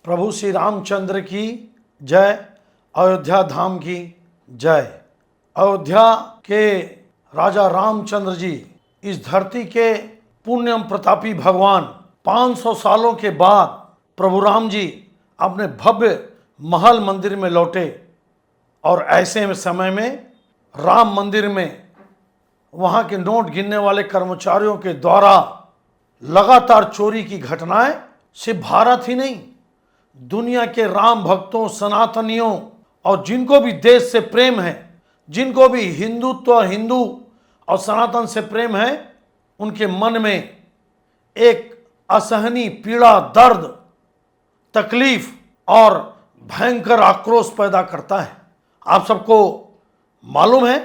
प्रभु श्री रामचंद्र की जय। अयोध्या धाम की जय। अयोध्या के राजा रामचंद्र जी इस धरती के पुण्यम प्रतापी भगवान 500 सालों के बाद प्रभु राम जी अपने भव्य महल मंदिर में लौटे और ऐसे समय में राम मंदिर में वहाँ के नोट गिनने वाले कर्मचारियों के द्वारा लगातार चोरी की घटनाएं सिर्फ भारत ही नहीं, दुनिया के राम भक्तों, सनातनियों और जिनको भी देश से प्रेम है, जिनको भी हिंदू और सनातन से प्रेम है, उनके मन में एक असहनीय पीड़ा, दर्द, तकलीफ और भयंकर आक्रोश पैदा करता है। आप सबको मालूम है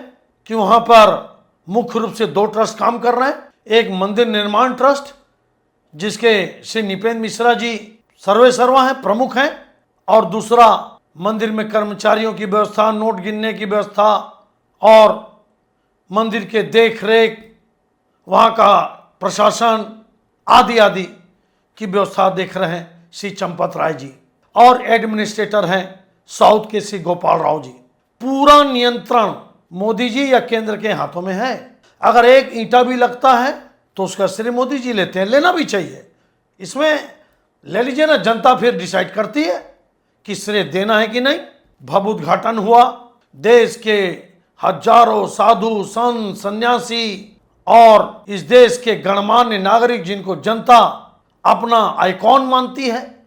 कि वहां पर मुख्य रूप से 2 ट्रस्ट काम कर रहे हैं। एक मंदिर निर्माण ट्रस्ट जिसके श्री नृपेंद्र मिश्रा जी सर्वे सर्वा हैं, प्रमुख हैं, और दूसरा मंदिर में कर्मचारियों की व्यवस्था, नोट गिनने की व्यवस्था और मंदिर के देख रेख, वहाँ का प्रशासन आदि की व्यवस्था देख रहे हैं श्री चंपत राय जी, और एडमिनिस्ट्रेटर हैं साउथ के श्री गोपाल राव जी। पूरा नियंत्रण मोदी जी या केंद्र के हाथों में है। अगर एक ईंटा भी लगता है तो उसका श्रेय मोदी जी लेते हैं, लेना भी चाहिए। इसमें ले लीजिए ना, जनता फिर डिसाइड करती है कि श्रेय देना है कि नहीं। भव्य उद्घाटन हुआ, देश के हजारों साधु संत सन्यासी और इस देश के गणमान्य नागरिक जिनको जनता अपना आइकॉन मानती है,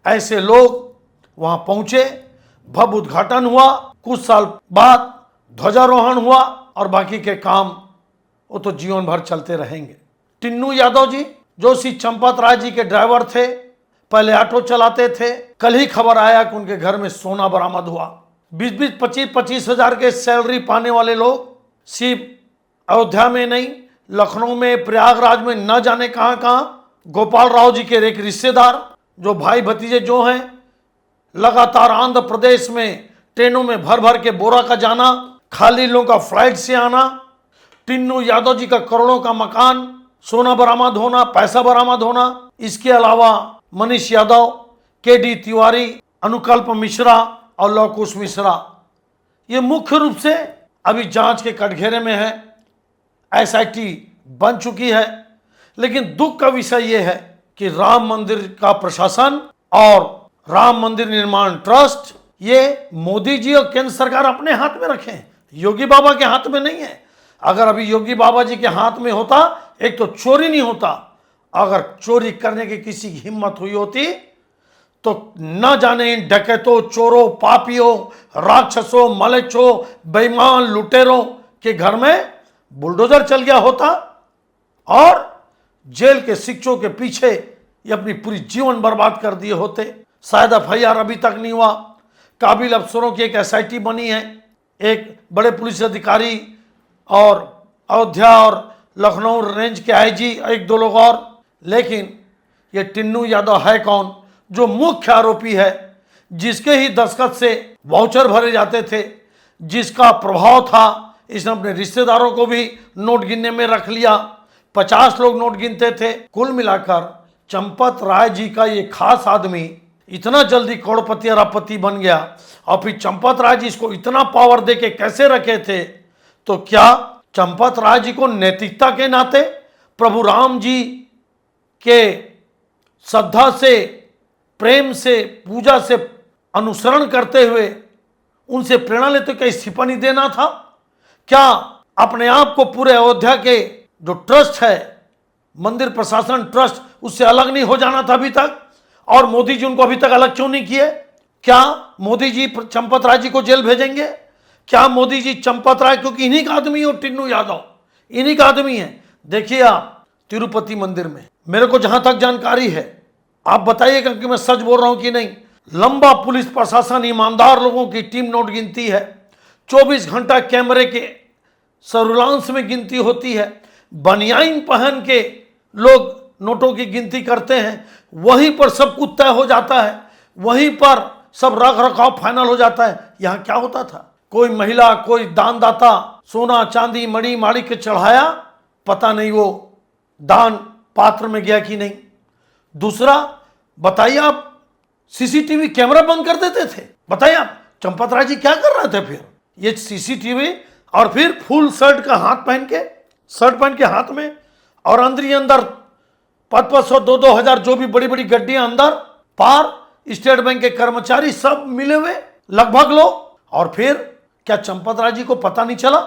ऐसे लोग वहां पहुंचे। भव्य उद्घाटन हुआ, कुछ साल बाद ध्वजारोहण हुआ और बाकी के काम वो तो जीवन भर चलते रहेंगे। टिन्नू यादव जी जो श्री चंपत राय जी के ड्राइवर थे, पहले ऑटो चलाते थे, कल ही खबर आया कि उनके घर में सोना बरामद हुआ। 20-20, 25-25 हजार के सैलरी पाने वाले लोग सिर्फ अयोध्या में नहीं, लखनऊ में, प्रयागराज में, न जाने कहां कहां। गोपाल राव जी के एक रिश्तेदार जो भाई भतीजे जो हैं, लगातार आंध्र प्रदेश में ट्रेनों में भर भर के बोरा का जाना, खाली लोगों का फ्लाइट से आना, टिन्नू यादव जी का करोड़ों का मकान, सोना बरामद होना, पैसा बरामद होना। इसके अलावा मनीष यादव, केडी तिवारी, अनुकल्प मिश्रा और लवकुश मिश्रा, ये मुख्य रूप से अभी जांच के कटघरे में है। एसआईटी बन चुकी है। लेकिन दुख का विषय यह है कि राम मंदिर का प्रशासन और राम मंदिर निर्माण ट्रस्ट ये मोदी जी और केंद्र सरकार अपने हाथ में रखे हैं, योगी बाबा के हाथ में नहीं है। अगर अभी योगी बाबा जी के हाथ में होता, एक तो चोरी नहीं होता, अगर चोरी करने की किसी की हिम्मत हुई होती तो न जाने इन डकैतों, चोरों, पापियों, राक्षसों, मलेच्छों, बेईमान, लुटेरों के घर में बुलडोजर चल गया होता और जेल के शिक्षों के पीछे ये अपनी पूरी जीवन बर्बाद कर दिए होते। शायद एफआईआर अभी तक नहीं हुआ। काबिल अफसरों की एक एसआईटी बनी है, एक बड़े पुलिस अधिकारी और अयोध्या और लखनऊ रेंज के आईजी, 1-2 लोग और। लेकिन ये टिन्नू यादव है कौन, जो मुख्य आरोपी है, जिसके ही दस्तखत से वाउचर भरे जाते थे, जिसका प्रभाव था। इसने अपने रिश्तेदारों को भी नोट गिनने में रख लिया, 50 लोग नोट गिनते थे। कुल मिलाकर चंपत राय जी का ये खास आदमी इतना जल्दी करोड़पति अरबपति बन गया। और फिर चंपत राय जी इसको इतना पावर दे के कैसे रखे थे, तो क्या चंपत राय जी को नैतिकता के नाते प्रभु राम जी के श्रद्धा से, प्रेम से, पूजा से अनुसरण करते हुए उनसे प्रेरणा लेते क्या इस्तीफा नहीं देना था? क्या अपने आप को पूरे अयोध्या के जो ट्रस्ट है, मंदिर प्रशासन ट्रस्ट, उससे अलग नहीं हो जाना था अभी तक? और मोदी जी उनको अभी तक अलग क्यों नहीं किए? क्या मोदी जी चंपत राय जी को जेल भेजेंगे? क्या मोदी जी चंपत राय, क्योंकि इन्हीं का आदमी हो टिन्नू यादव, इन्हीं का आदमी है। देखिए आप तिरुपति मंदिर में, मेरे को जहां तक जानकारी है, आप बताइएगा कि मैं सच बोल रहा हूं कि नहीं, लंबा पुलिस प्रशासन, ईमानदार लोगों की टीम नोट गिनती है, 24 घंटा कैमरे के सर्विलांस में गिनती होती है, बनियाइन पहन के लोग नोटों की गिनती करते हैं, वहीं पर सब कुछ तय हो जाता है, वहीं पर सब रख रखाव फाइनल हो जाता है। यहां क्या होता था? कोई महिला, कोई दानदाता सोना चांदी मणि माणिक्य चढ़ाया, पता नहीं वो दान पात्र में गया कि नहीं। दूसरा, बताइए आप सीसीटीवी कैमरा बंद कर देते थे। बताइए आप चंपत राय जी क्या कर रहे थे फिर? ये सीसीटीवी और फिर फुल शर्ट का हाथ पहन के, शर्ट पहन के हाथ में, और अंदर 500 2 हजार जो भी बड़ी बड़ी गड्डियां अंदर पार, स्टेट बैंक के कर्मचारी सब मिले हुए लगभग लोग। और फिर क्या चंपत राय जी को पता नहीं चला?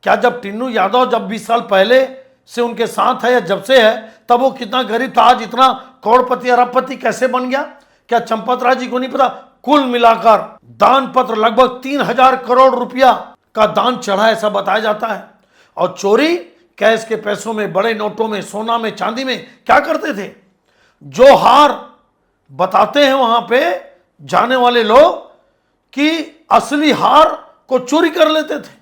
क्या जब टिन्नू यादव जब 20 साल पहले से उनके साथ है या जब से है, तब वो कितना गरीब था, आज इतना करोड़पति अरबपति कैसे बन गया? क्या चंपत राय जी को नहीं पता? कुल मिलाकर दान पत्र लगभग 3,000 करोड़ रुपया का दान चढ़ा ऐसा बताया जाता है। और चोरी कैश के पैसों में, बड़े नोटों में, सोना में, चांदी में क्या करते थे? जो हार बताते हैं वहां पे जाने वाले लोग कि असली हार को चोरी कर लेते थे,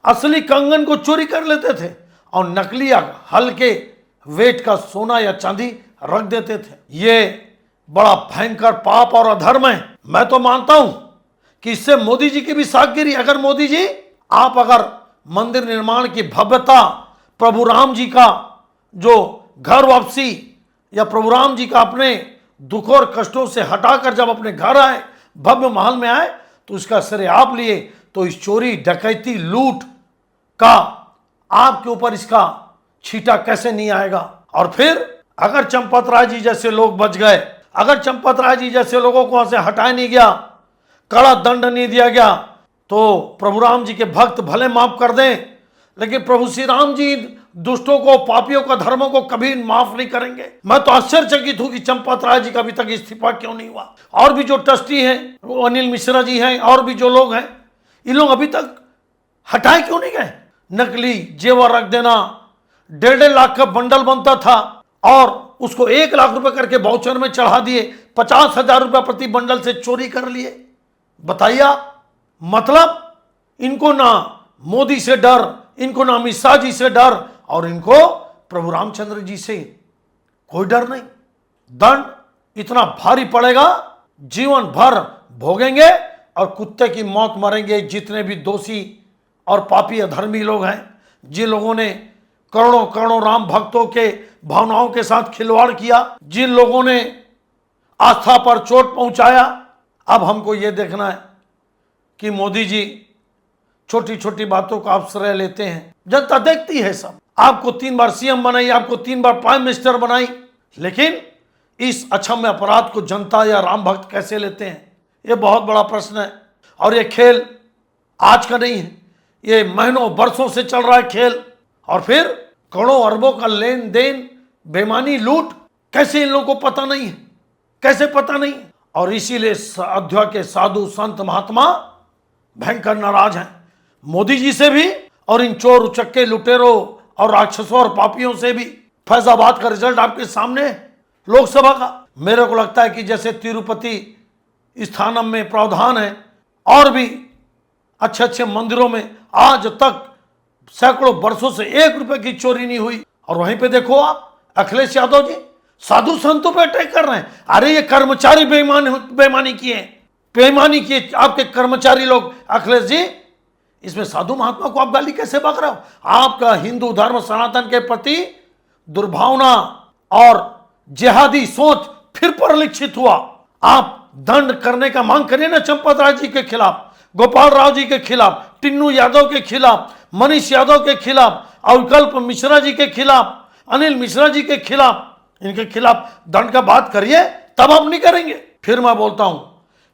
असली कंगन को चोरी कर लेते थे, और नकली या हल्के वेट का सोना या चांदी रख देते थे। ये बड़ा भयंकर पाप और अधर्म है। मैं तो मानता हूं कि इससे मोदी जी की भी साखगिरी। अगर मोदी जी आप अगर मंदिर निर्माण की भव्यता, प्रभु राम जी का जो घर वापसी, या प्रभु राम जी का अपने दुखों और कष्टों से हटाकर जब अपने घर आए, भव्य महल में आए, तो इसका श्रेय आप लिए, तो इस चोरी, डकैती, लूट का आपके ऊपर इसका छींटा कैसे नहीं आएगा? और फिर अगर चंपत राय जी जैसे लोग बच गए, अगर चंपत राय जी जैसे लोगों को वहां से हटाया नहीं गया, कड़ा दंड नहीं दिया गया, तो प्रभु राम जी के भक्त भले माफ कर दें, लेकिन प्रभु श्री राम जी दुष्टों को, पापियों को, धर्मों को कभी माफ नहीं करेंगे। मैं तो आश्चर्यचकित हूं कि चंपत राय जी का अभी तक इस्तीफा क्यों नहीं हुआ। और भी जो ट्रस्टी हैं, वो अनिल मिश्रा जी हैं, और भी जो लोग हैं, इन लोग अभी तक हटाए क्यों नहीं गए? नकली जेवर रख देना, 1.5 लाख का बंडल बनता था और उसको 1 लाख रुपए करके वाउचर में चढ़ा दिए, 50,000 रुपए प्रति बंडल से चोरी कर लिए। बताइए, मतलब इनको ना मोदी से डर, इनको ना अमित शाह जी से डर, और इनको प्रभु रामचंद्र जी से कोई डर नहीं। दंड इतना भारी पड़ेगा, जीवन भर भोगेंगे और कुत्ते की मौत मरेंगे जितने भी दोषी और पापी अधर्मी लोग हैं, जिन लोगों ने करोड़ों करोड़ों राम भक्तों के भावनाओं के साथ खिलवाड़ किया, जिन लोगों ने आस्था पर चोट पहुंचाया। अब हमको यह देखना है कि मोदी जी छोटी छोटी बातों का आश्रय लेते हैं। जनता देखती है सब। आपको 3 बार सीएम बनाई, आपको 3 बार प्राइम मिनिस्टर बनाई, लेकिन इस अक्षम्य अपराध को जनता या राम भक्त कैसे लेते हैं, यह बहुत बड़ा प्रश्न है। और यह खेल आज का नहीं है, ये महीनों वर्षों से चल रहा है खेल। और फिर करोड़ों अरबों का लेन देन, बेईमानी, लूट, कैसे इन लोगों को पता नहीं है? कैसे पता नहीं? और इसीलिए अयोध्या के साधु संत महात्मा भयंकर नाराज हैं मोदी जी से भी, और इन चोर उचक्के लुटेरों और राक्षसों और पापियों से भी। फैजाबाद का रिजल्ट आपके सामने, लोकसभा का। मेरे को लगता है कि जैसे तिरुपति स्थानम में प्रावधान है, और भी अच्छे अच्छे मंदिरों में आज तक सैकड़ों वर्षों से 1 रुपए की चोरी नहीं हुई। और वहीं पे देखो आप, अखिलेश यादव जी साधु संतों पे अटैक कर रहे हैं। अरे ये कर्मचारी बेईमानी किए, बेईमानी किए आपके कर्मचारी लोग। अखिलेश जी, इसमें साधु महात्मा को आप गाली कैसे बक रहे हो? आपका हिंदू धर्म सनातन के प्रति दुर्भावना और जिहादी सोच फिर परिलक्षित हुआ। आप दंड करने का मांग करिए ना चंपत राय जी के खिलाफ, गोपाल राव जी के खिलाफ, टिन्नू यादव के खिलाफ, मनीष यादव के खिलाफ, अविकल्प मिश्रा जी के खिलाफ, अनिल मिश्रा जी के खिलाफ, इनके खिलाफ दंड का बात करिए, तब हम नहीं करेंगे। फिर मैं बोलता हूं,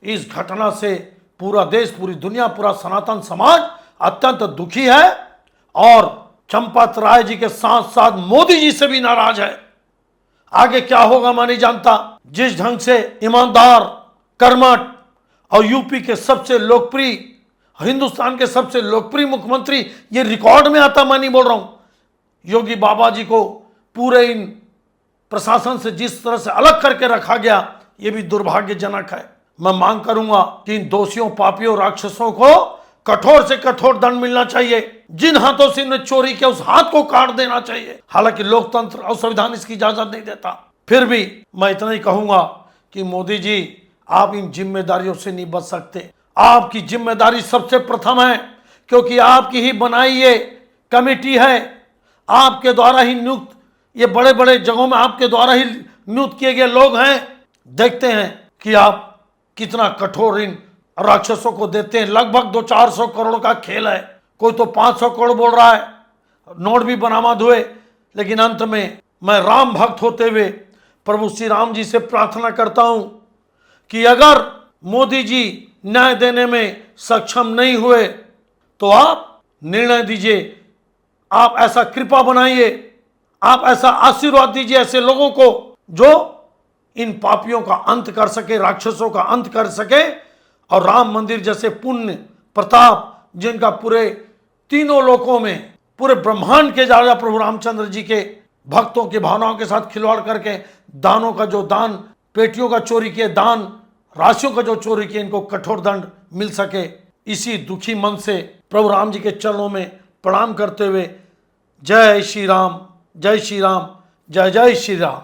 इस घटना से पूरा देश, पूरी दुनिया, पूरा सनातन समाज अत्यंत दुखी है, और चंपत राय जी के साथ साथ मोदी जी से भी नाराज है। आगे क्या होगा मैं नहीं जानता। जिस ढंग से ईमानदार, कर्मठ और यूपी के सबसे लोकप्रिय, हिंदुस्तान के सबसे लोकप्रिय मुख्यमंत्री, ये रिकॉर्ड में आता, मैं नहीं बोल रहा हूं, योगी बाबा जी को पूरे इन प्रशासन से जिस तरह से अलग करके रखा गया, ये भी दुर्भाग्यजनक है। मैं मांग करूंगा कि इन दोषियों, पापियों, राक्षसों को कठोर से कठोर दंड मिलना चाहिए। जिन हाथों से इन्होंने चोरी किया, उस हाथ को काट देना चाहिए। हालांकि लोकतंत्र और संविधान इसकी इजाजत नहीं देता। फिर भी मैं इतना ही कहूंगा कि मोदी जी, आप इन जिम्मेदारियों से नहीं बच सकते। आपकी जिम्मेदारी सबसे प्रथम है, क्योंकि आपकी ही बनाई ये कमेटी है, आपके द्वारा ही नियुक्त, ये बड़े बड़े जगहों में आपके द्वारा ही नियुक्त किए गए लोग हैं। देखते हैं कि आप कितना कठोर इन राक्षसों को देते हैं। लगभग 200-400 करोड़ का खेल है, कोई तो 500 करोड़ बोल रहा है, नोट भी बरामद हुए। लेकिन अंत में मैं राम भक्त होते हुए प्रभु श्री राम जी से प्रार्थना करता हूं कि अगर मोदी जी न्याय देने में सक्षम नहीं हुए तो आप निर्णय दीजिए, आप ऐसा कृपा बनाइए, आप ऐसा आशीर्वाद दीजिए ऐसे लोगों को जो इन पापियों का अंत कर सके, राक्षसों का अंत कर सके, और राम मंदिर जैसे पुण्य प्रताप जिनका पूरे तीनों लोकों में, पूरे ब्रह्मांड के राजा प्रभु रामचंद्र जी के भक्तों की भावनाओं के साथ खिलवाड़ करके दानों का जो दान, पेटियों का चोरी किए दान, राशियों का जो चोरी किए, इनको कठोर दंड मिल सके। इसी दुखी मन से प्रभु राम जी के चरणों में प्रणाम करते हुए जय श्री राम, जय श्री राम, जय जय श्री राम।